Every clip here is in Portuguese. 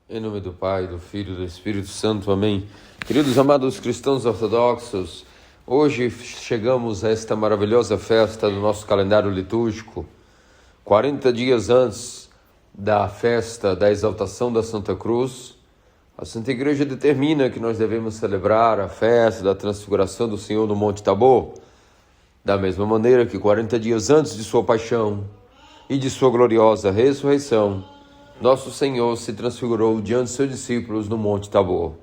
Em nome do Pai, do Filho e do Espírito Santo. Amém. Queridos amados cristãos ortodoxos, hoje chegamos a esta maravilhosa festa do nosso calendário litúrgico, 40 dias antes da festa da exaltação da Santa Cruz. A Santa Igreja determina que nós devemos celebrar a festa da transfiguração do Senhor no Monte Tabor, da mesma maneira que 40 dias antes de sua paixão e de sua gloriosa ressurreição, nosso Senhor se transfigurou diante de seus discípulos no Monte Tabor.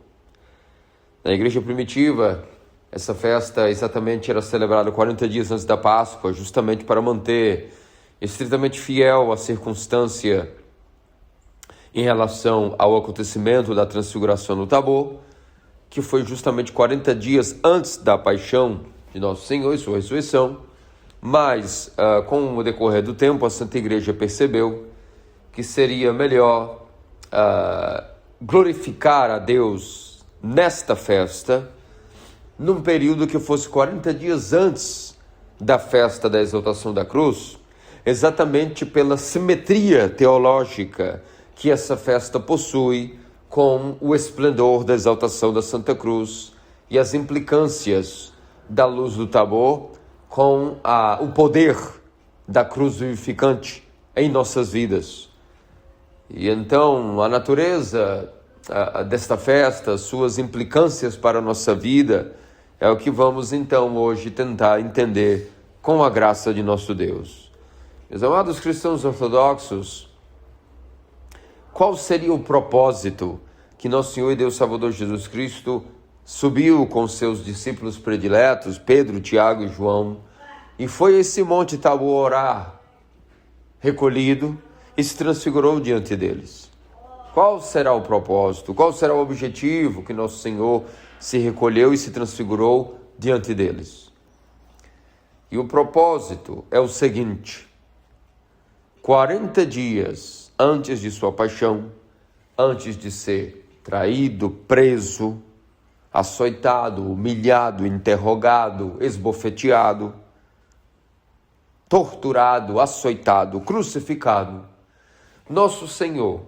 Na igreja primitiva, essa festa exatamente era celebrada 40 dias antes da Páscoa, justamente para manter estritamente fiel a circunstância em relação ao acontecimento da transfiguração no Tabor, que foi justamente 40 dias antes da paixão de nosso Senhor e sua ressurreição. Mas, com o decorrer do tempo, a Santa Igreja percebeu que seria melhor glorificar a Deus nesta festa, num período que fosse 40 dias antes da festa da exaltação da cruz, exatamente pela simetria teológica que essa festa possui com o esplendor da exaltação da Santa Cruz e as implicâncias da luz do Tabor com o poder da cruz vivificante em nossas vidas. E então a natureza desta festa, suas implicâncias para a nossa vida, é o que vamos então hoje tentar entender com a graça de nosso Deus. Meus amados cristãos ortodoxos, qual seria o propósito que nosso Senhor e Deus Salvador Jesus Cristo subiu com seus discípulos prediletos, Pedro, Tiago e João, e foi a esse Monte Tabor orar, recolhido, e se transfigurou diante deles? Qual será o propósito? Qual será o objetivo que nosso Senhor se recolheu e se transfigurou diante deles? E o propósito é o seguinte: 40 dias antes de sua paixão, antes de ser traído, preso, açoitado, humilhado, interrogado, esbofeteado, torturado, açoitado, crucificado, nosso Senhor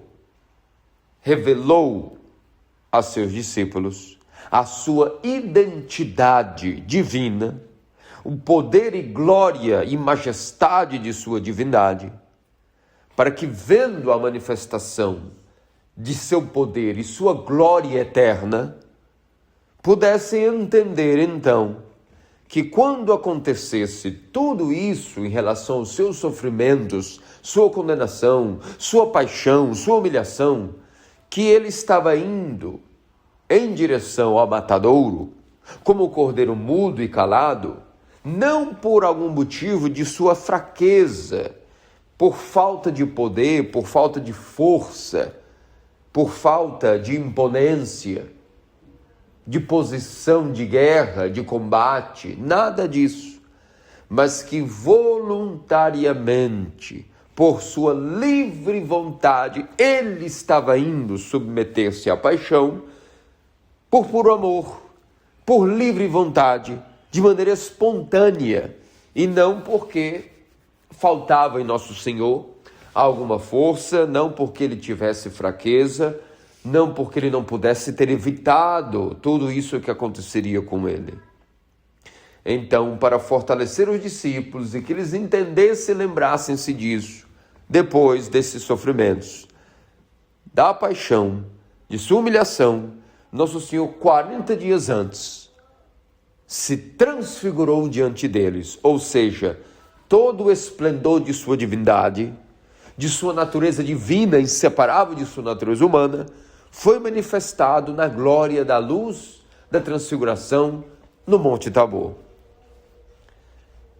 revelou a seus discípulos a sua identidade divina, o poder e glória e majestade de sua divindade, para que, vendo a manifestação de seu poder e sua glória eterna, pudessem entender então que quando acontecesse tudo isso em relação aos seus sofrimentos, sua condenação, sua paixão, sua humilhação, que ele estava indo em direção ao matadouro, como o cordeiro mudo e calado, não por algum motivo de sua fraqueza, por falta de poder, por falta de força, por falta de imponência, de posição de guerra, de combate, nada disso, mas que voluntariamente, por sua livre vontade, ele estava indo submeter-se à paixão por puro amor, por livre vontade, de maneira espontânea, e não porque faltava em nosso Senhor alguma força, não porque ele tivesse fraqueza, não porque ele não pudesse ter evitado tudo isso que aconteceria com ele. Então, para fortalecer os discípulos e que eles entendessem e lembrassem-se disso, depois desses sofrimentos, da paixão, de sua humilhação, nosso Senhor, 40 dias antes, se transfigurou diante deles, ou seja, todo o esplendor de sua divindade, de sua natureza divina, inseparável de sua natureza humana, foi manifestado na glória da luz da transfiguração no Monte Tabor.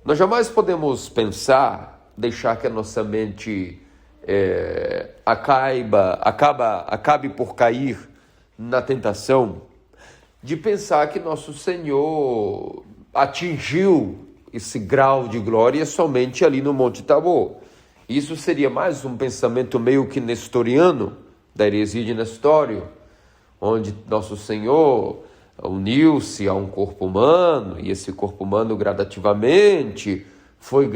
Nós jamais podemos pensar, deixar que a nossa mente acabe por cair na tentação de pensar que nosso Senhor atingiu esse grau de glória somente ali no Monte Tabor. Isso seria mais um pensamento meio que nestoriano, da heresia de Nestório, onde nosso Senhor uniu-se a um corpo humano, e esse corpo humano gradativamente foi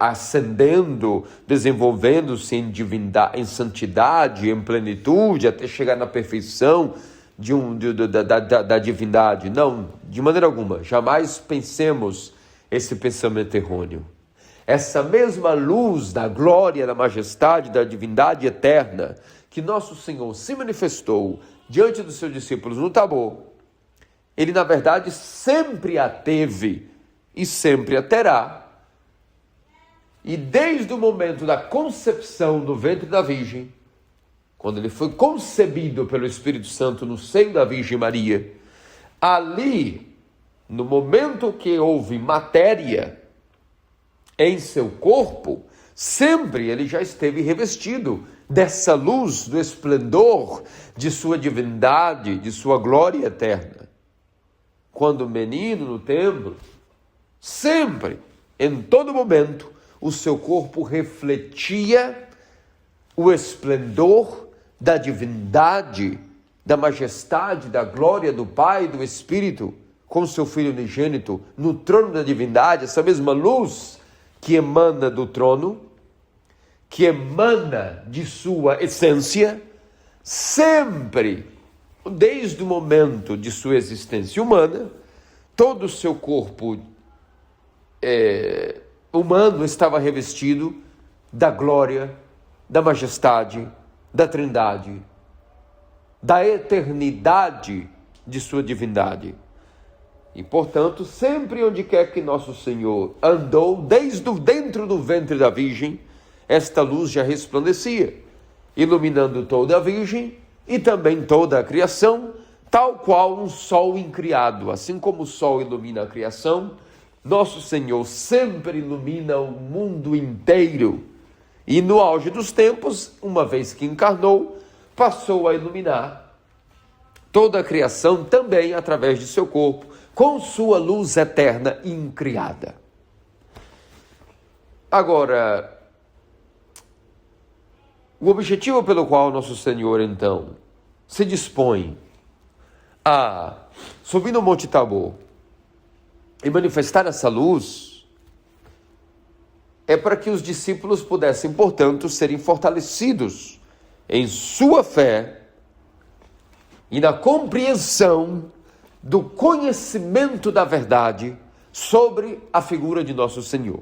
ascendendo, desenvolvendo-se em divindade, em santidade, em plenitude, até chegar na perfeição da divindade. Não, de maneira alguma. Jamais pensemos esse pensamento errôneo. Essa mesma luz da glória, da majestade, da divindade eterna, que nosso Senhor se manifestou diante dos seus discípulos no Tabor, ele, na verdade, sempre a teve e sempre a terá. E desde o momento da concepção no ventre da Virgem, quando ele foi concebido pelo Espírito Santo no seio da Virgem Maria, ali, no momento que houve matéria em seu corpo, sempre ele já esteve revestido dessa luz, do esplendor de sua divindade, de sua glória eterna. Quando menino no templo, sempre, em todo momento, o seu corpo refletia o esplendor da divindade, da majestade, da glória do Pai e do Espírito, com seu Filho unigênito, no trono da divindade, essa mesma luz que emana do trono, que emana de sua essência, sempre, desde o momento de sua existência humana, todo o seu corpo humano estava revestido da glória, da majestade, da trindade, da eternidade de sua divindade. E, portanto, sempre onde quer que nosso Senhor andou, desde dentro do ventre da Virgem, esta luz já resplandecia, iluminando toda a Virgem e também toda a criação, tal qual um sol incriado. Assim como o sol ilumina a criação, nosso Senhor sempre ilumina o mundo inteiro. E no auge dos tempos, uma vez que encarnou, passou a iluminar toda a criação também através de seu corpo, com sua luz eterna e incriada. Agora, o objetivo pelo qual nosso Senhor, então, se dispõe a subir no Monte Tabor e manifestar essa luz, é para que os discípulos pudessem, portanto, serem fortalecidos em sua fé e na compreensão do conhecimento da verdade sobre a figura de nosso Senhor.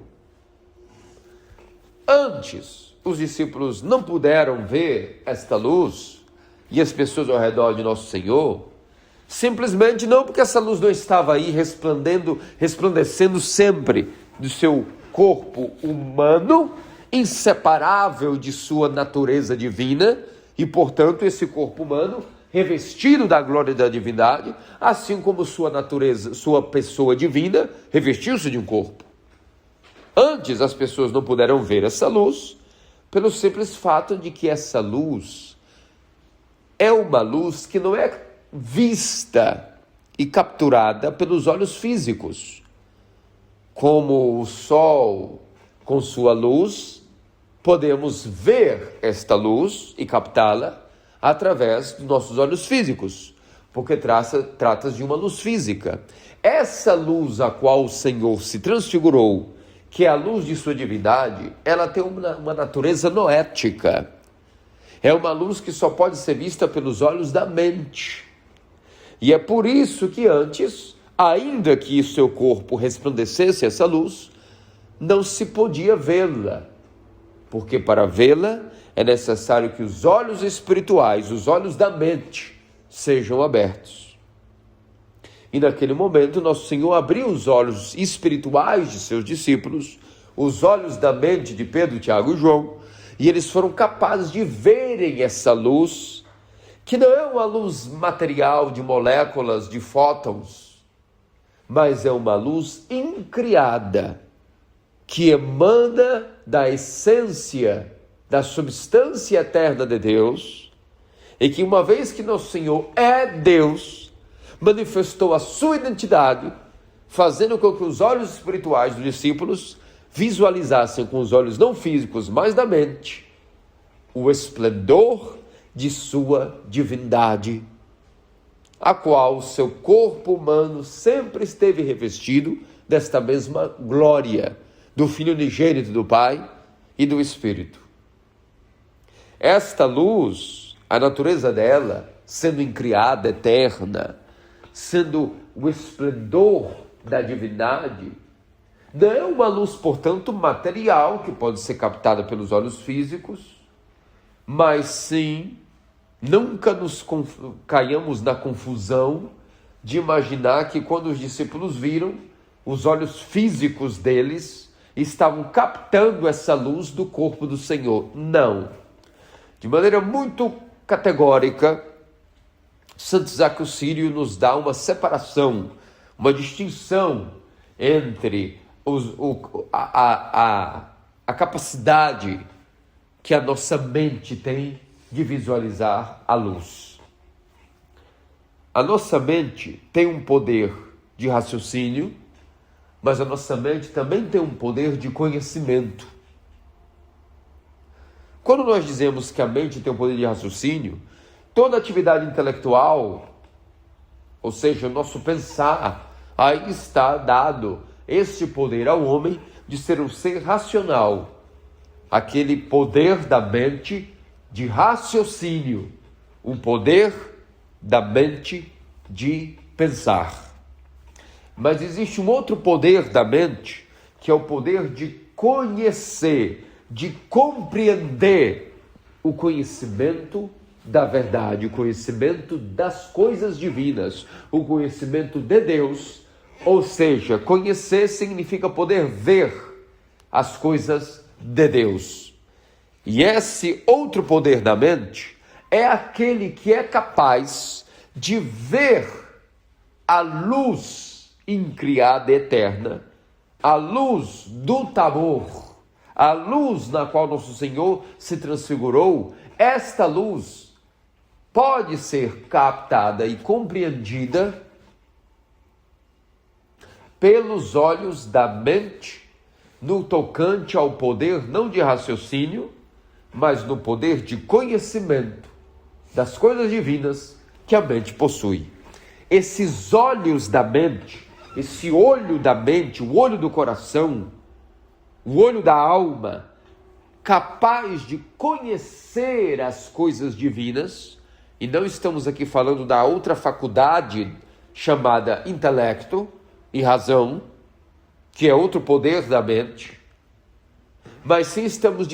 Antes, os discípulos não puderam ver esta luz e as pessoas ao redor de nosso Senhor, simplesmente não porque essa luz não estava aí resplandecendo sempre do seu corpo humano, inseparável de sua natureza divina, e, portanto, esse corpo humano revestido da glória da divindade, assim como sua natureza, sua pessoa divina, revestiu-se de um corpo. Antes, as pessoas não puderam ver essa luz, pelo simples fato de que essa luz é uma luz que não é vista e capturada pelos olhos físicos. Como o sol, com sua luz, podemos ver esta luz e captá-la através dos nossos olhos físicos, porque trata-se de uma luz física. Essa luz a qual o Senhor se transfigurou, que é a luz de sua divindade, ela tem uma natureza noética. É uma luz que só pode ser vista pelos olhos da mente. E é por isso que antes, ainda que o seu corpo resplandecesse essa luz, não se podia vê-la, porque para vê-la é necessário que os olhos espirituais, os olhos da mente, sejam abertos. E naquele momento, nosso Senhor abriu os olhos espirituais de seus discípulos, os olhos da mente de Pedro, Tiago e João, e eles foram capazes de verem essa luz, que não é uma luz material de moléculas, de fótons, mas é uma luz incriada, que emana da essência, da substância eterna de Deus, e que uma vez que nosso Senhor é Deus, manifestou a sua identidade, fazendo com que os olhos espirituais dos discípulos visualizassem com os olhos não físicos, mas da mente, o esplendor de sua divindade, a qual seu corpo humano sempre esteve revestido desta mesma glória, do Filho unigênito do Pai e do Espírito. Esta luz, a natureza dela, sendo incriada, eterna, sendo o esplendor da divindade, não é uma luz, portanto, material, que pode ser captada pelos olhos físicos, mas sim, nunca caiamos na confusão de imaginar que quando os discípulos viram, os olhos físicos deles estavam captando essa luz do corpo do Senhor. Não. De maneira muito categórica, Santo Isaac o Sírio nos dá uma separação, uma distinção entre a capacidade que a nossa mente tem de visualizar a luz. A nossa mente tem um poder de raciocínio, mas a nossa mente também tem um poder de conhecimento. Quando nós dizemos que a mente tem um poder de raciocínio, toda atividade intelectual, ou seja, o nosso pensar, aí está dado este poder ao homem de ser um ser racional, aquele poder da mente de raciocínio, um poder da mente de pensar. Mas existe um outro poder da mente, que é o poder de conhecer, de compreender o conhecimento da verdade, o conhecimento das coisas divinas, o conhecimento de Deus. Ou seja, conhecer significa poder ver as coisas de Deus. E esse outro poder da mente é aquele que é capaz de ver a luz incriada eterna, a luz do Tabor, a luz na qual nosso Senhor se transfigurou. Esta luz pode ser captada e compreendida pelos olhos da mente, no tocante ao poder não de raciocínio, mas no poder de conhecimento das coisas divinas que a mente possui. Esses olhos da mente, esse olho da mente, o olho do coração, o olho da alma, capaz de conhecer as coisas divinas, e não estamos aqui falando da outra faculdade chamada intelecto e razão, que é outro poder da mente, mas sim estamos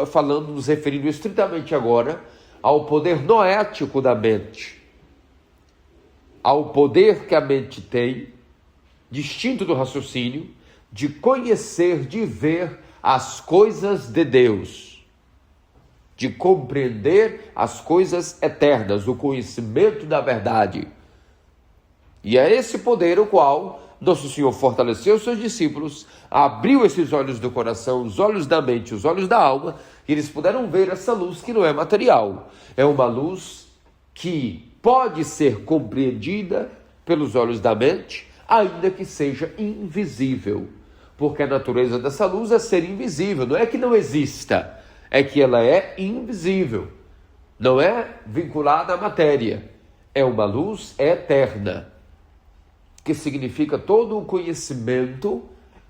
falando, nos referindo estritamente agora ao poder noético da mente, ao poder que a mente tem, distinto do raciocínio, de conhecer, de ver as coisas de Deus, de compreender as coisas eternas, o conhecimento da verdade. E é esse poder o qual nosso Senhor fortaleceu seus discípulos, abriu esses olhos do coração, os olhos da mente, os olhos da alma, e eles puderam ver essa luz que não é material. É uma luz que pode ser compreendida pelos olhos da mente, ainda que seja invisível. Porque a natureza dessa luz é ser invisível. Não é que não exista, é que ela é invisível. Não é vinculada à matéria. É uma luz eterna, que significa todo o conhecimento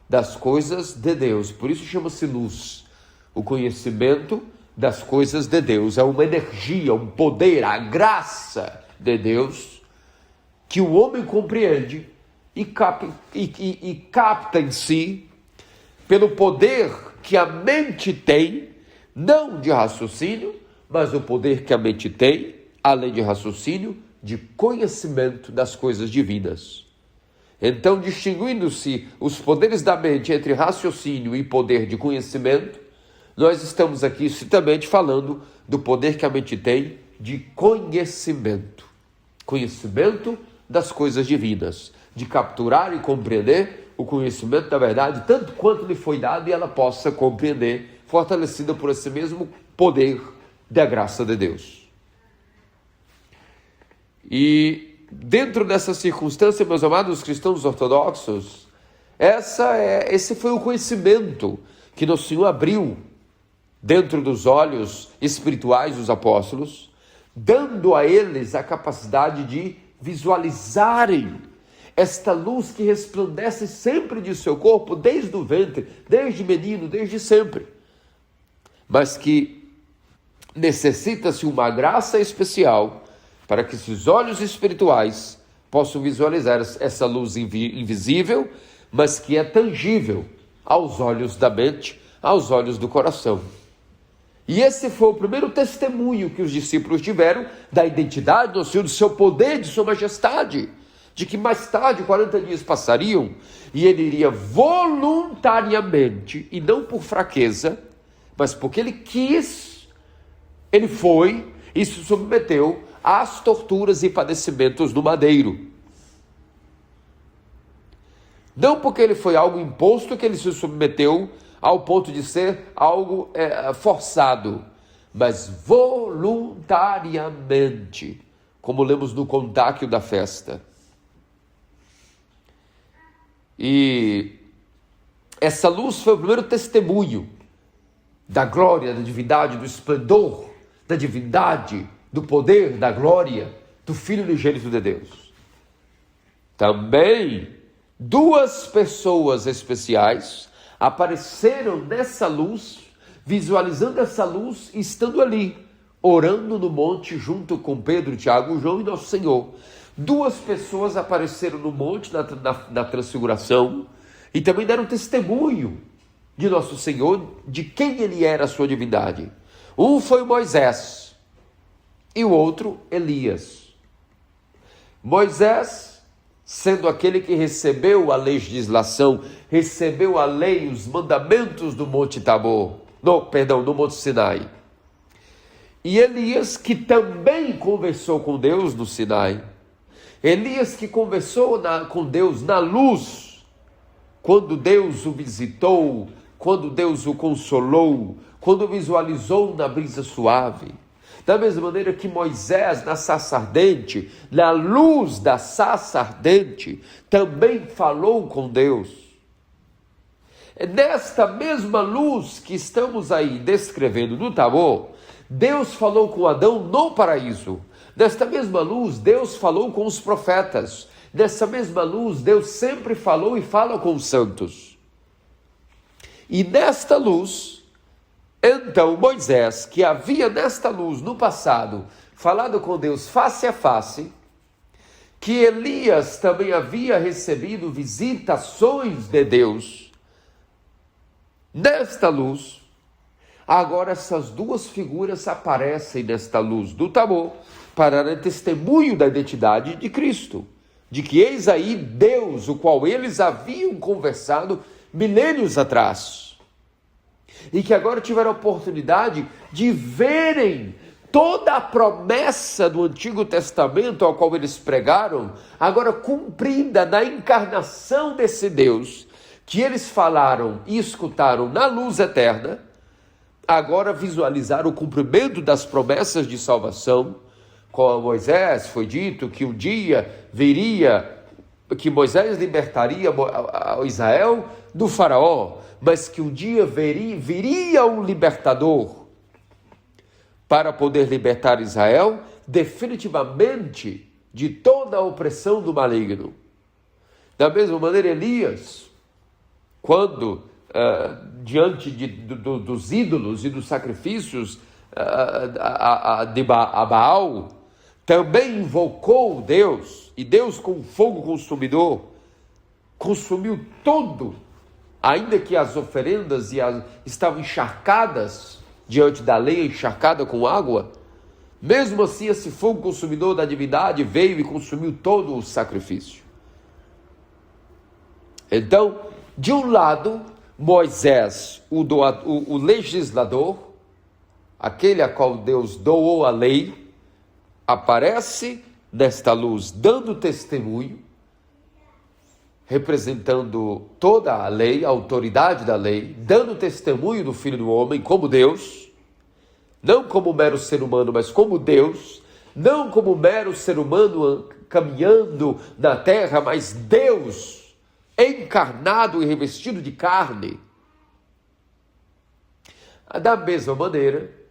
das coisas de Deus. Por isso chama-se luz. O conhecimento das coisas de Deus. É uma energia, um poder, a graça de Deus, que o homem compreende e capta em si, pelo poder que a mente tem, não de raciocínio, mas o poder que a mente tem, além de raciocínio, de conhecimento das coisas divinas. Então, distinguindo-se os poderes da mente entre raciocínio e poder de conhecimento, nós estamos aqui estritamente falando do poder que a mente tem de conhecimento. Conhecimento das coisas divinas, de capturar e compreender o conhecimento da verdade, tanto quanto lhe foi dado, e ela possa compreender, fortalecida por esse mesmo poder da graça de Deus. E dentro dessa circunstância, meus amados cristãos ortodoxos, esse foi o conhecimento que nosso Senhor abriu dentro dos olhos espirituais dos apóstolos, dando a eles a capacidade de visualizarem esta luz que resplandece sempre de seu corpo, desde o ventre, desde menino, desde sempre, mas que necessita-se uma graça especial para que esses olhos espirituais possam visualizar essa luz invisível, mas que é tangível aos olhos da mente, aos olhos do coração. E esse foi o primeiro testemunho que os discípulos tiveram da identidade do Senhor, do seu poder, de sua majestade, de que mais tarde 40 dias passariam e ele iria voluntariamente, e não por fraqueza, mas porque ele quis, ele foi e se submeteu às torturas e padecimentos do madeiro. Não porque ele foi algo imposto que ele se submeteu ao ponto de ser algo forçado, mas voluntariamente, como lemos no contáquio da festa. E essa luz foi o primeiro testemunho da glória, da divindade, do esplendor, da divindade, do poder, da glória do Filho unigênito de Deus. Também duas pessoas especiais apareceram nessa luz, visualizando essa luz, estando ali, orando no monte junto com Pedro, Tiago, João e Nosso Senhor. Duas pessoas apareceram no monte na transfiguração e também deram testemunho de Nosso Senhor, de quem ele era, a sua divindade. Um foi Moisés e o outro Elias. Moisés, sendo aquele que recebeu a legislação, recebeu a lei, os mandamentos do Monte Tabor, no Monte Sinai. E Elias, que também conversou com Deus no Sinai. Elias que conversou com Deus na luz, quando Deus o visitou, quando Deus o consolou, quando visualizou na brisa suave. Da mesma maneira que Moisés, na sarça ardente, na luz da sarça ardente, também falou com Deus. Nesta mesma luz que estamos aí descrevendo no Tabor, Deus falou com Adão no paraíso. Nesta mesma luz, Deus falou com os profetas. Nessa mesma luz, Deus sempre falou e fala com os santos. E nesta luz, então Moisés, que havia nesta luz no passado falado com Deus face a face, que Elias também havia recebido visitações de Deus, nesta luz, agora essas duas figuras aparecem nesta luz do Tabor para dar testemunho da identidade de Cristo, de que eis aí Deus, o qual eles haviam conversado milênios atrás, e que agora tiveram a oportunidade de verem toda a promessa do Antigo Testamento ao qual eles pregaram, agora cumprida na encarnação desse Deus, que eles falaram e escutaram na luz eterna, agora visualizar o cumprimento das promessas de salvação. Com Moisés foi dito que um dia viria, que Moisés libertaria Israel do faraó, mas que um dia viria um libertador para poder libertar Israel definitivamente de toda a opressão do maligno. Da mesma maneira, Elias, quando diante dos ídolos e dos sacrifícios de Baal, também invocou Deus, e Deus com fogo consumidor consumiu todo, ainda que as oferendas estavam encharcadas diante da lei, encharcada com água. Mesmo assim, esse fogo consumidor da divindade veio e consumiu todo o sacrifício. Então, de um lado, Moisés, o legislador, aquele a qual Deus doou a lei, aparece nesta luz dando testemunho, representando toda a lei, a autoridade da lei, dando testemunho do Filho do Homem como Deus, não como mero ser humano, mas como Deus, não como mero ser humano caminhando na terra, mas Deus encarnado e revestido de carne. Da mesma maneira,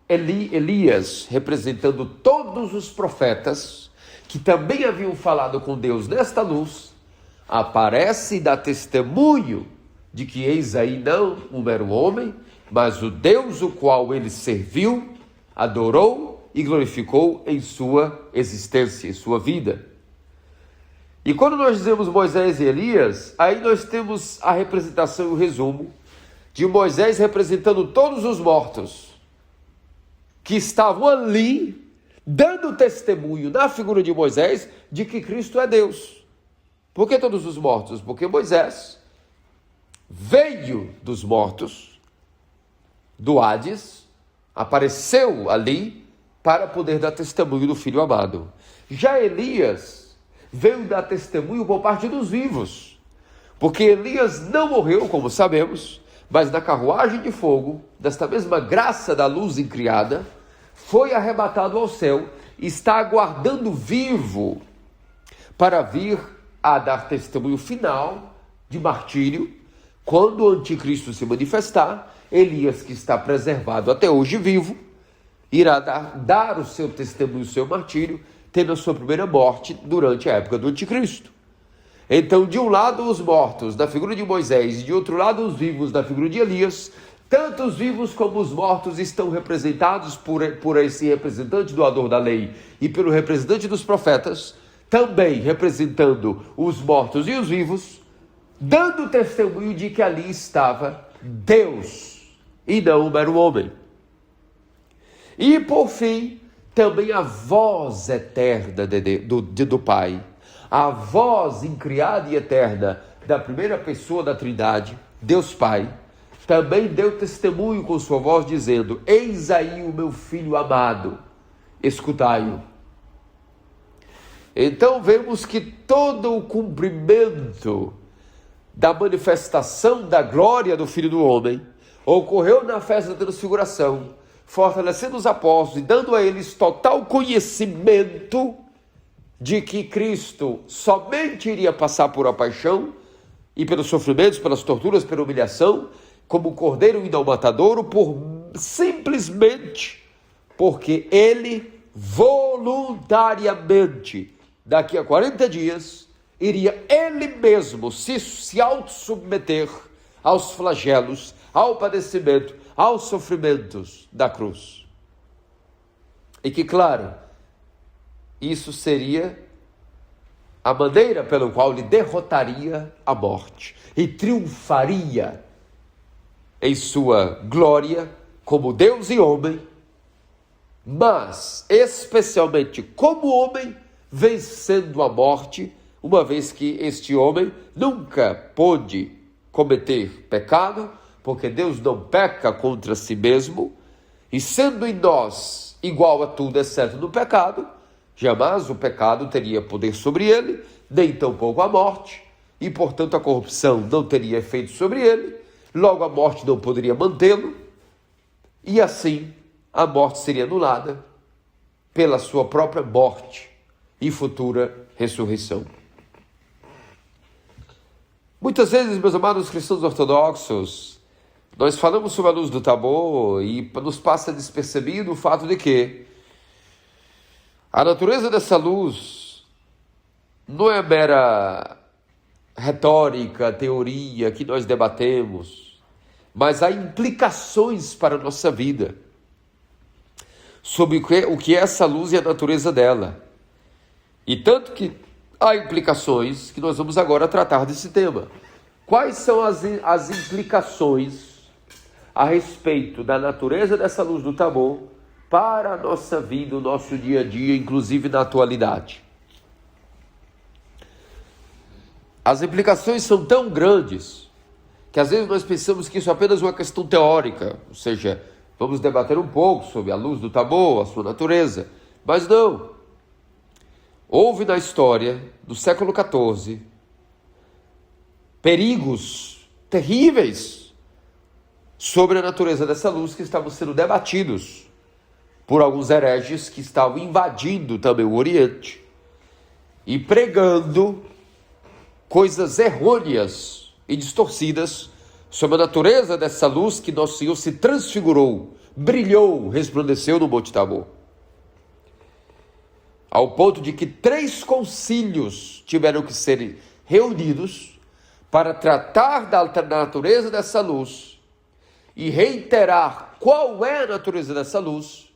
Elias, representando todos os profetas que também haviam falado com Deus nesta luz, aparece e dá testemunho de que eis aí não um mero homem, mas o Deus o qual ele serviu, adorou e glorificou em sua existência, em sua vida. E quando nós dizemos Moisés e Elias, aí nós temos a representação e o resumo de Moisés representando todos os mortos que estavam ali, dando testemunho na figura de Moisés de que Cristo é Deus. Por que todos os mortos? Porque Moisés veio dos mortos, do Hades, apareceu ali para poder dar testemunho do Filho amado. Já Elias veio dar testemunho por parte dos vivos, porque Elias não morreu, como sabemos, mas na carruagem de fogo, desta mesma graça da luz incriada, foi arrebatado ao céu e está aguardando vivo para vir a dar testemunho final de martírio, quando o anticristo se manifestar. Elias, que está preservado até hoje vivo, irá dar o seu testemunho, o seu martírio, tendo a sua primeira morte durante a época do anticristo. Então, de um lado os mortos, na figura de Moisés, e de outro lado os vivos, na figura de Elias, tanto os vivos como os mortos estão representados por esse representante doador da lei e pelo representante dos profetas, também representando os mortos e os vivos, dando testemunho de que ali estava Deus e não um mero homem. E por fim, também a voz eterna do Pai, a voz incriada e eterna da primeira pessoa da Trindade, Deus Pai, também deu testemunho com sua voz, dizendo: eis aí o meu filho amado, escutai-o. Então vemos que todo o cumprimento da manifestação da glória do Filho do Homem ocorreu na festa da transfiguração, fortalecendo os apóstolos e dando a eles total conhecimento de que Cristo somente iria passar por a paixão e pelos sofrimentos, pelas torturas, pela humilhação, como cordeiro e não matadouro, simplesmente porque ele voluntariamente, daqui a 40 dias, iria ele mesmo se auto-submeter aos flagelos, ao padecimento, aos sofrimentos da cruz. E que, claro, isso seria a maneira pela qual ele derrotaria a morte e triunfaria em sua glória como Deus e homem, mas especialmente como homem, vencendo a morte, uma vez que este homem nunca pôde cometer pecado, porque Deus não peca contra si mesmo, e sendo em nós igual a tudo exceto no pecado, jamais o pecado teria poder sobre ele, nem tampouco a morte, e portanto a corrupção não teria efeito sobre ele, logo a morte não poderia mantê-lo, e assim a morte seria anulada pela sua própria morte e futura ressurreição. Muitas vezes, meus amados cristãos ortodoxos, nós falamos sobre a luz do Tabor e nos passa despercebido o fato de que a natureza dessa luz não é mera retórica, teoria que nós debatemos, mas há implicações para a nossa vida sobre o que é essa luz e a natureza dela. E tanto que há implicações que nós vamos agora tratar desse tema. Quais são as implicações a respeito da natureza dessa luz do Tabor para a nossa vida, o nosso dia a dia, inclusive na atualidade? As implicações são tão grandes que às vezes nós pensamos que isso é apenas uma questão teórica, ou seja, vamos debater um pouco sobre a luz do Tabor, a sua natureza, mas não. Houve na história do século XIV perigos terríveis sobre a natureza dessa luz que estavam sendo debatidos por alguns hereges que estavam invadindo também o Oriente e pregando coisas errôneas e distorcidas sobre a natureza dessa luz que Nosso Senhor se transfigurou, brilhou, resplandeceu no Monte Tabor. ao ponto de que 3 concílios tiveram que ser reunidos para tratar da natureza dessa luz e reiterar qual é a natureza dessa luz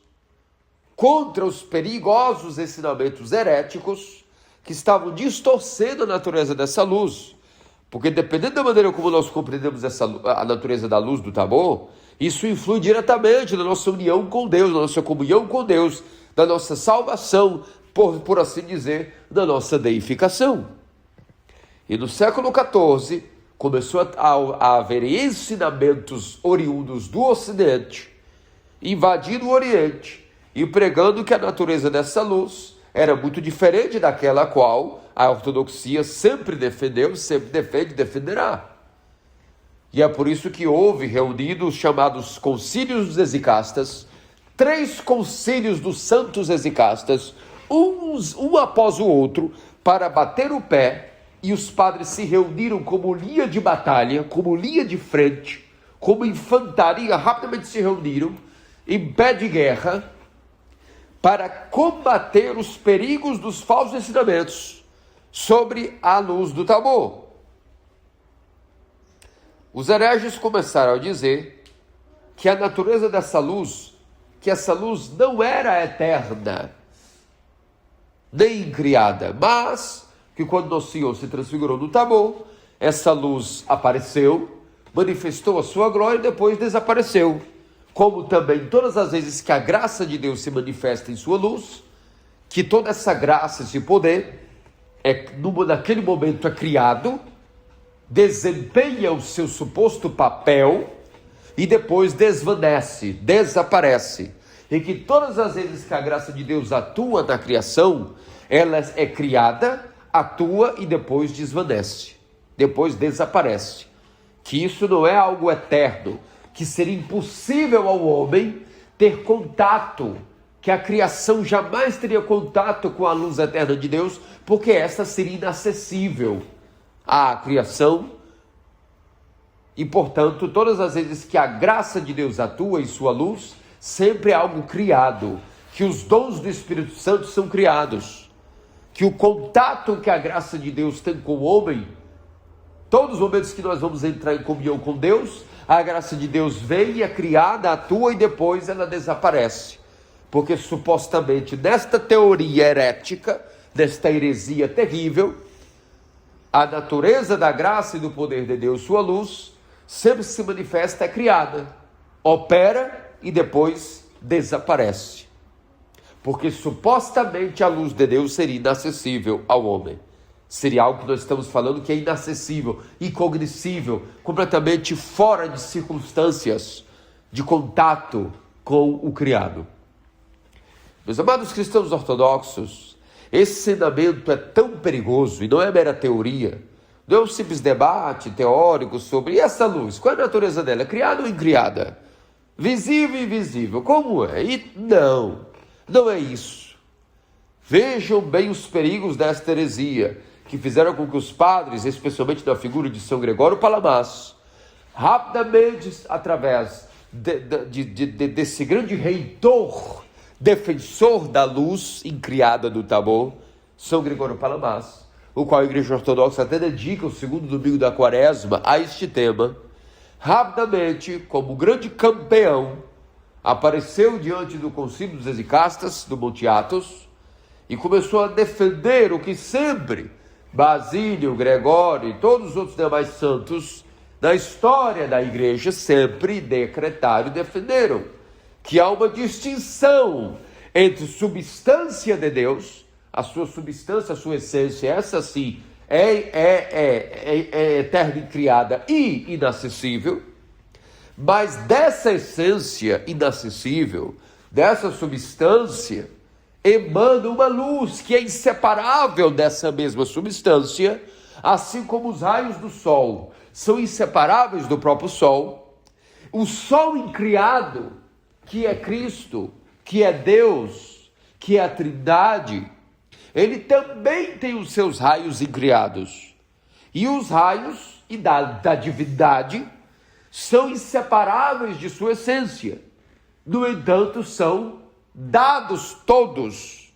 contra os perigosos ensinamentos heréticos que estavam distorcendo a natureza dessa luz. Porque dependendo da maneira como nós compreendemos a natureza da luz do Tabor, isso influi diretamente na nossa união com Deus, na nossa comunhão com Deus, na nossa salvação, por assim dizer, na nossa deificação. E no século XIV, começou a haver ensinamentos oriundos do Ocidente, invadindo o Oriente e pregando que a natureza dessa luz era muito diferente daquela a qual a ortodoxia sempre defendeu, sempre defende e defenderá. E é por isso que houve reunidos os chamados concílios dos exicastas, 3 concílios dos santos exicastas, um após o outro, para bater o pé, e os padres se reuniram como linha de batalha, como linha de frente, como infantaria, rapidamente se reuniram, em pé de guerra, para combater os perigos dos falsos ensinamentos sobre a luz do Tabor. Os hereges começaram a dizer que a natureza dessa luz, que essa luz não era eterna, nem criada, mas que quando o Senhor se transfigurou no Tabor, essa luz apareceu, manifestou a sua glória e depois desapareceu. Como também todas as vezes que a graça de Deus se manifesta em sua luz, que toda essa graça, esse poder, naquele momento é criado, desempenha o seu suposto papel e depois desvanece, desaparece. E que todas as vezes que a graça de Deus atua na criação, ela é criada, atua e depois desvanece, depois desaparece. Que isso não é algo eterno, que seria impossível ao homem ter contato, que a criação jamais teria contato com a luz eterna de Deus, porque essa seria inacessível à criação. E, portanto, todas as vezes que a graça de Deus atua em sua luz, sempre é algo criado, que os dons do Espírito Santo são criados, que o contato que a graça de Deus tem com o homem, todos os momentos que nós vamos entrar em comunhão com Deus, a graça de Deus vem, é criada, atua e depois ela desaparece. Porque supostamente nesta teoria herética, nesta heresia terrível, a natureza da graça e do poder de Deus, sua luz, sempre se manifesta, é criada, opera e depois desaparece. Porque supostamente a luz de Deus seria inacessível ao homem. Seria algo que nós estamos falando que é inacessível, incognoscível, completamente fora de circunstâncias de contato com o criado. Meus amados cristãos ortodoxos, esse ensinamento é tão perigoso e não é mera teoria, não é um simples debate teórico sobre essa luz, qual é a natureza dela, é criada ou incriada? Visível e invisível, como é? E não é isso. Vejam bem os perigos desta heresia, que fizeram com que os padres, especialmente na figura de São Gregório Palamaço, rapidamente, através desse grande reitor, defensor da luz incriada do Tabor, São Gregório Palamaço, o qual a Igreja Ortodoxa até dedica o segundo domingo da Quaresma a este tema, rapidamente, como grande campeão, apareceu diante do Concílio dos Exicastas, do Monte Athos, e começou a defender o que sempre Basílio, Gregório e todos os outros demais santos da história da igreja sempre decretaram e defenderam, que há uma distinção entre substância de Deus, a sua substância, a sua essência, essa sim é eterna e criada e inacessível, mas dessa essência inacessível, dessa substância, emana uma luz que é inseparável dessa mesma substância, assim como os raios do sol são inseparáveis do próprio sol. O sol incriado, que é Cristo, que é Deus, que é a Trindade, ele também tem os seus raios incriados. E os raios da divindade são inseparáveis de sua essência. No entanto, são dados todos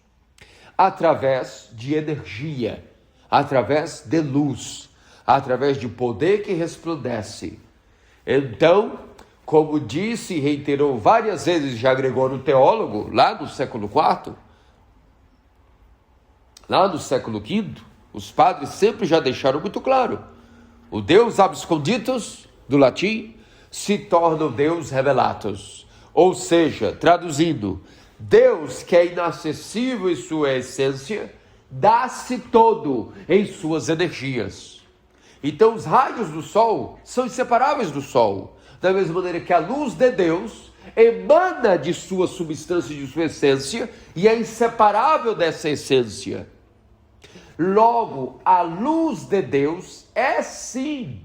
através de energia, através de luz, através de poder que resplandece. Então, como disse e reiterou várias vezes já Gregório teólogo, lá no século IV, lá no século V, os padres sempre já deixaram muito claro: o Deus absconditus, do latim, se torna o Deus revelatus. Ou seja, traduzindo, Deus que é inacessível em sua essência, dá-se todo em suas energias. Então os raios do sol são inseparáveis do sol, da mesma maneira que a luz de Deus emana de sua substância, de sua essência, e é inseparável dessa essência. Logo, a luz de Deus é sim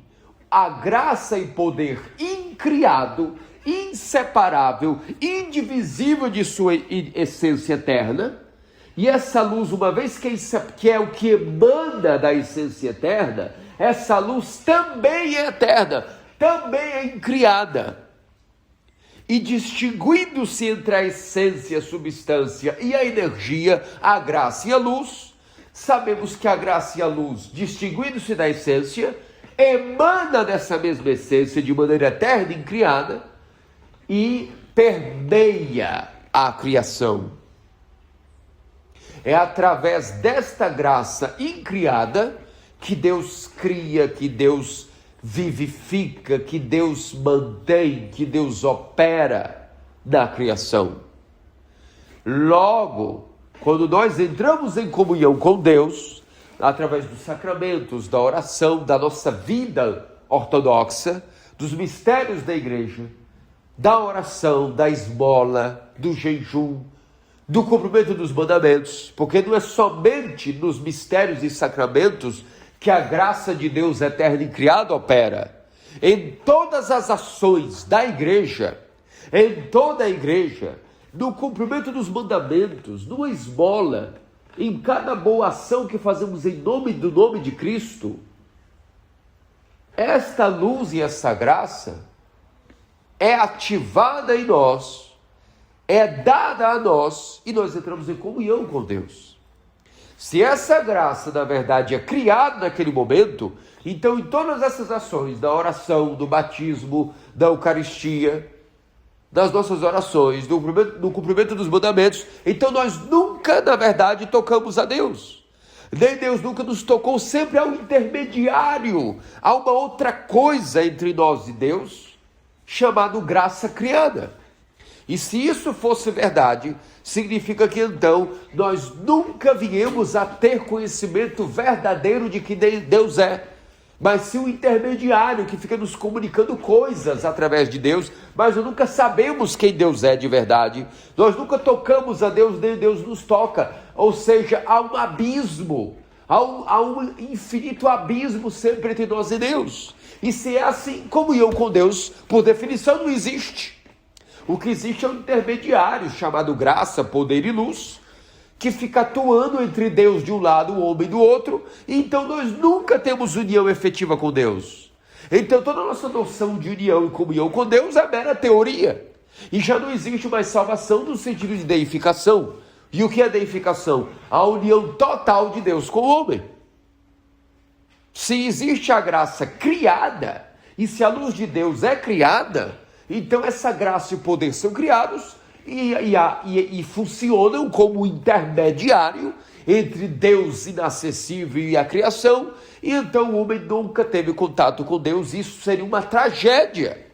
a graça e poder incriado, inseparável, indivisível de sua essência eterna. E essa luz, uma vez que é o que emana da essência eterna, essa luz também é eterna, também é incriada. E distinguindo-se entre a essência, a substância e a energia, a graça e a luz, sabemos que a graça e a luz, distinguindo-se da essência, emana dessa mesma essência de maneira eterna e incriada e permeia a criação. É através desta graça incriada que Deus cria, que Deus vivifica, que Deus mantém, que Deus opera na criação. Logo, quando nós entramos em comunhão com Deus, através dos sacramentos, da oração, da nossa vida ortodoxa, dos mistérios da igreja, da oração, da esmola, do jejum, do cumprimento dos mandamentos, porque não é somente nos mistérios e sacramentos que a graça de Deus eterno e criado opera. Em todas as ações da igreja, em toda a igreja, no cumprimento dos mandamentos, numa esmola, em cada boa ação que fazemos em nome do nome de Cristo, esta luz e essa graça é ativada em nós, é dada a nós, e nós entramos em comunhão com Deus. Se essa graça, na verdade, é criada naquele momento, então em todas essas ações, da oração, do batismo, da Eucaristia, das nossas orações, do cumprimento dos mandamentos, então nós nunca, na verdade, tocamos a Deus. Nem Deus nunca nos tocou, sempre há um intermediário, há uma outra coisa entre nós e Deus, chamado graça criada. E se isso fosse verdade, significa que então nós nunca viemos a ter conhecimento verdadeiro de que Deus é, mas sim um intermediário que fica nos comunicando coisas através de Deus, mas nós nunca sabemos quem Deus é de verdade. Nós nunca tocamos a Deus, nem Deus nos toca. Ou seja, há um abismo, há um infinito abismo sempre entre nós e Deus. E se é assim, comunhão com Deus, por definição, não existe. O que existe é um intermediário chamado graça, poder e luz, que fica atuando entre Deus de um lado, o homem do outro, e então nós nunca temos união efetiva com Deus. Então toda a nossa noção de união e comunhão com Deus é mera teoria, e já não existe mais salvação no sentido de deificação. E o que é deificação? A união total de Deus com o homem. Se existe a graça criada, e se a luz de Deus é criada, então essa graça e o poder são criados e funcionam como intermediário entre Deus inacessível e a criação, e então o homem nunca teve contato com Deus. Isso seria uma tragédia.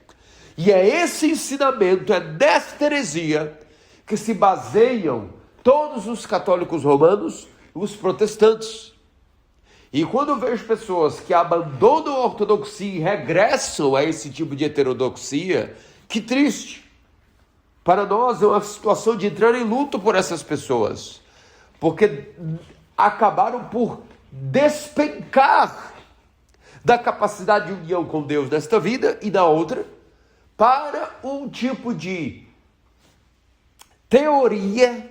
E é esse ensinamento, é nesta heresia que se baseiam todos os católicos romanos e os protestantes. E quando eu vejo pessoas que abandonam a ortodoxia e regressam a esse tipo de heterodoxia, que triste. Para nós é uma situação de entrar em luto por essas pessoas, porque acabaram por despencar da capacidade de união com Deus nesta vida e na outra, para um tipo de teoria,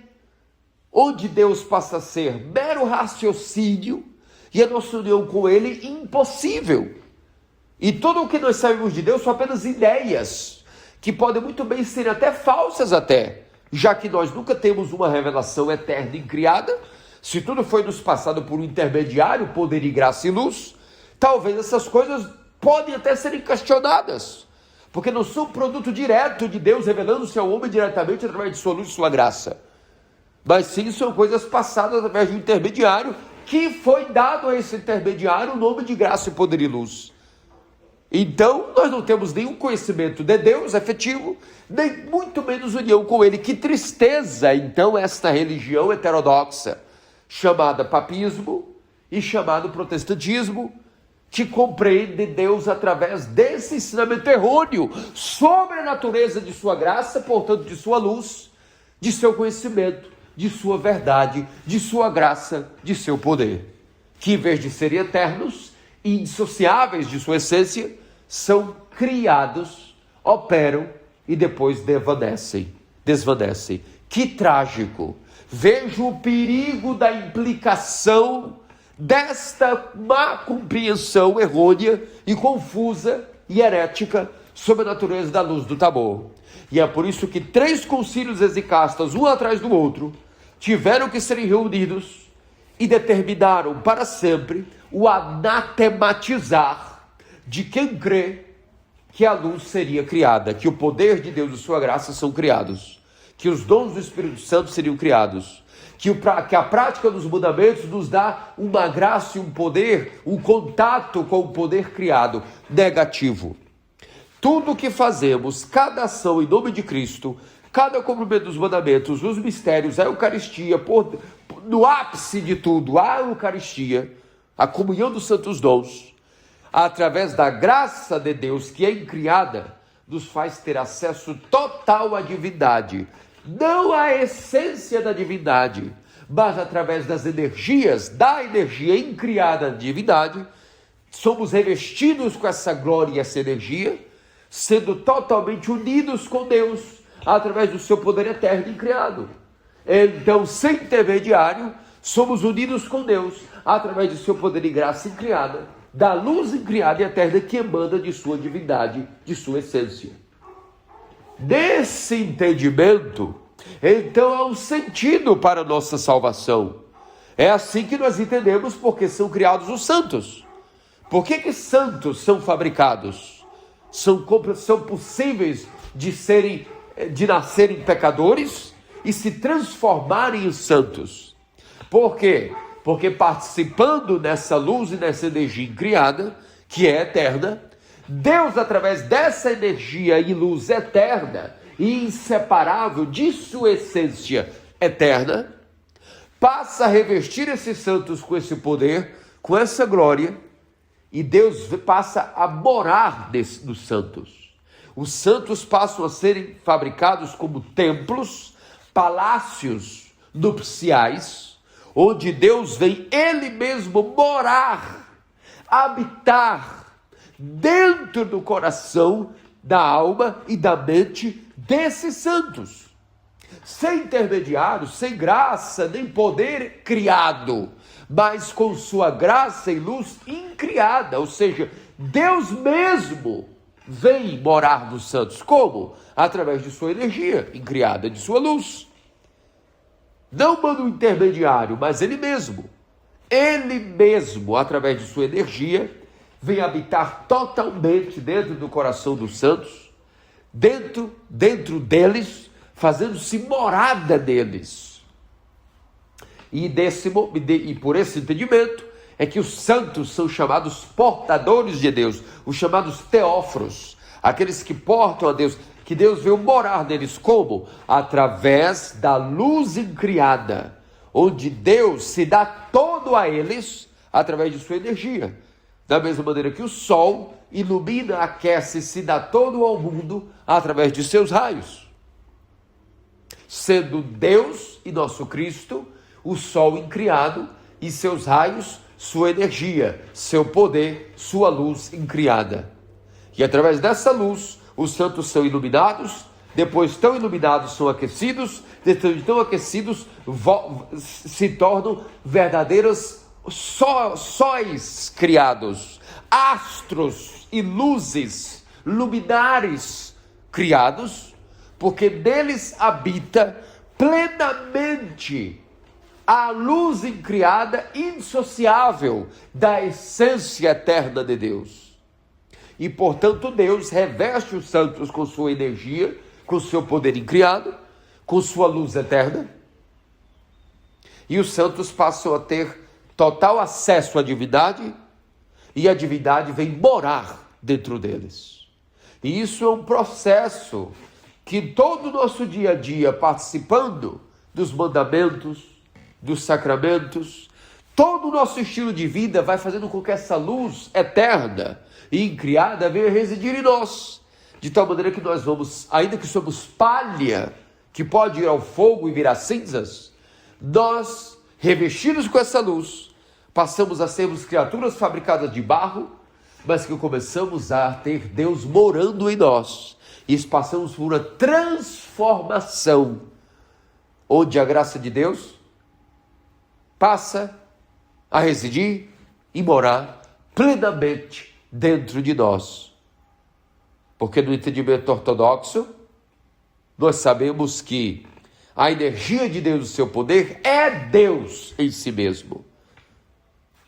onde Deus passa a ser mero raciocínio, e a nossa união com Ele impossível. E tudo o que nós sabemos de Deus são apenas ideias, que podem muito bem ser até falsas até, já que nós nunca temos uma revelação eterna e criada, Se tudo foi nos passado por um intermediário, poder e graça e luz, talvez essas coisas podem até serem questionadas, porque não são produto direto de Deus revelando-se ao homem diretamente através de sua luz e sua graça, mas sim são coisas passadas através de um intermediário, que foi dado a esse intermediário o nome de graça e poder e luz. Então nós não temos nenhum conhecimento de Deus efetivo, nem muito menos união com ele. Que tristeza então esta religião heterodoxa, chamada papismo e chamado protestantismo, que compreende Deus através desse ensinamento errôneo sobre a natureza de sua graça, portanto de sua luz, de seu conhecimento, de sua verdade, de sua graça, de seu poder, que em vez de serem eternos e indissociáveis de sua essência, são criados, operam e depois desvanecem. Que trágico! Vejo o perigo da implicação desta má compreensão errônea e confusa e herética sobre a natureza da luz do Tabor. E é por isso que 3 concílios exicastas, um atrás do outro, tiveram que ser reunidos e determinaram para sempre o anatematizar de quem crê que a luz seria criada, que o poder de Deus e sua graça são criados, que os dons do Espírito Santo seriam criados, que a prática dos mandamentos nos dá uma graça e um poder, um contato com o poder criado, negativo. Tudo o que fazemos, cada ação em nome de Cristo, cada cumprimento dos mandamentos, os mistérios, a Eucaristia, no ápice de tudo, a Eucaristia, a comunhão dos santos dons, através da graça de Deus que é incriada, nos faz ter acesso total à divindade, não à essência da divindade, mas através das energias, da energia incriada da divindade, somos revestidos com essa glória e essa energia, sendo totalmente unidos com Deus, através do seu poder eterno e incriado. Então, sem intermediário, somos unidos com Deus, através do seu poder e graça incriada, da luz incriada e eterna que emana de sua divindade, de sua essência. Nesse entendimento, então há um sentido para a nossa salvação. É assim que nós entendemos porque são criados os santos. Por que santos são fabricados? São possíveis de nascerem pecadores e se transformarem em santos. Por quê? Porque participando dessa luz e dessa energia incriada, que é eterna, Deus, através dessa energia e luz eterna e inseparável de sua essência eterna, passa a revestir esses santos com esse poder, com essa glória, e Deus passa a morar nos santos. Os santos passam a serem fabricados como templos, palácios nupciais, onde Deus vem Ele mesmo morar, habitar dentro do coração, da alma e da mente desses santos. Sem intermediário, sem graça, nem poder criado, mas com sua graça e luz incriada, ou seja, Deus mesmo vem morar nos santos. Como? Através de sua energia incriada, de sua luz. Não manda um intermediário, mas Ele mesmo, através de sua energia, vem habitar totalmente dentro do coração dos santos, dentro deles, fazendo-se morada deles. E por esse entendimento é que os santos são chamados portadores de Deus, os chamados teóforos, aqueles que portam a Deus, que Deus veio morar neles. Como? Através da luz incriada, onde Deus se dá todo a eles através de sua energia. Da mesma maneira que o sol ilumina, aquece, se dá todo ao mundo através de seus raios. Sendo Deus e nosso Cristo, o sol incriado e seus raios, sua energia, seu poder, sua luz incriada. E através dessa luz, os santos são iluminados, depois tão iluminados são aquecidos, depois de tão aquecidos se tornam verdadeiros sóis criados, astros e luzes, luminares criados, porque neles habita plenamente a luz incriada, indissociável da essência eterna de Deus. E, portanto, Deus reveste os santos com sua energia, com seu poder incriado, com sua luz eterna, e os santos passam a ter total acesso à divindade, e a divindade vem morar dentro deles. E isso é um processo que todo o nosso dia a dia, participando dos mandamentos, dos sacramentos, todo o nosso estilo de vida vai fazendo com que essa luz eterna e incriada venha residir em nós, de tal maneira que nós vamos, ainda que somos palha, que pode ir ao fogo e virar cinzas, nós, revestidos com essa luz, passamos a sermos criaturas fabricadas de barro, mas que começamos a ter Deus morando em nós, e passamos por uma transformação, onde a graça de Deus passa a residir e morar plenamente dentro de nós. Porque no entendimento ortodoxo, nós sabemos que a energia de Deus, o seu poder, é Deus em si mesmo.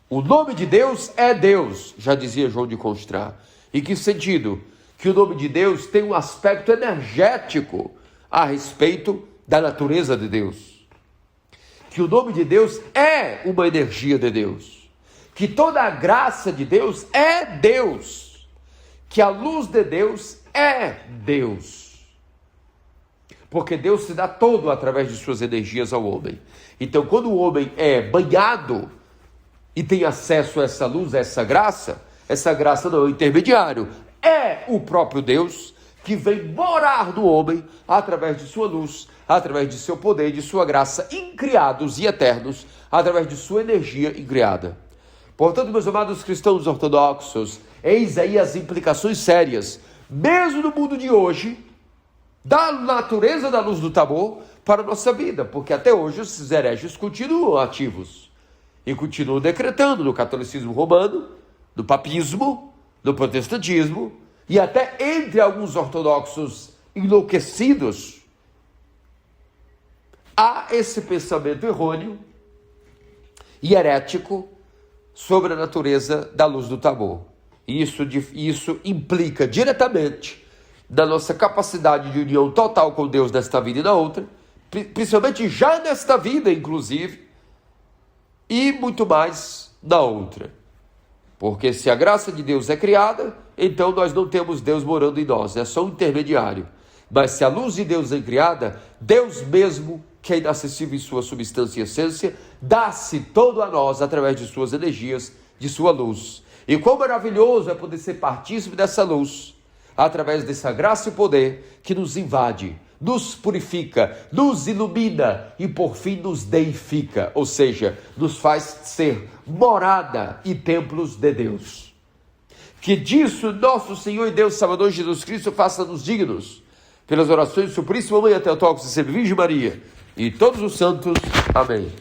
O nome de Deus é Deus, já dizia João de Constrá. Em que sentido? Que o nome de Deus tem um aspecto energético a respeito da natureza de Deus. Que o nome de Deus é uma energia de Deus. Que toda a graça de Deus é Deus. Que a luz de Deus é Deus. Porque Deus se dá todo através de suas energias ao homem. Então, quando o homem é banhado e tem acesso a essa luz, a essa graça não é o intermediário, é o próprio Deus que vem morar no homem através de sua luz, através de seu poder, de sua graça, incriados e eternos, através de sua energia incriada. Portanto, meus amados cristãos ortodoxos, eis aí as implicações sérias, mesmo no mundo de hoje, da natureza da luz do Tabor para a nossa vida, porque até hoje esses hereges continuam ativos e continuam decretando no catolicismo romano, no papismo, no protestantismo e até entre alguns ortodoxos enlouquecidos, há esse pensamento errôneo e herético sobre a natureza da luz do Tabor. E isso implica diretamente na nossa capacidade de união total com Deus nesta vida e na outra, principalmente já nesta vida, inclusive, e muito mais na outra. Porque se a graça de Deus é criada, então nós não temos Deus morando em nós, é só um intermediário. Mas se a luz de Deus é criada, Deus mesmo, que é inacessível em sua substância e essência, dá-se todo a nós através de suas energias, de sua luz. E quão maravilhoso é poder ser partícipe dessa luz, através dessa graça e poder que nos invade, nos purifica, nos ilumina e por fim nos deifica, ou seja, nos faz ser morada e templos de Deus. Que disso nosso Senhor e Deus Salvador Jesus Cristo faça-nos dignos, pelas orações do Suplício Mamãe Teotocos e Sempre Virgem Maria, e todos os santos. Amém.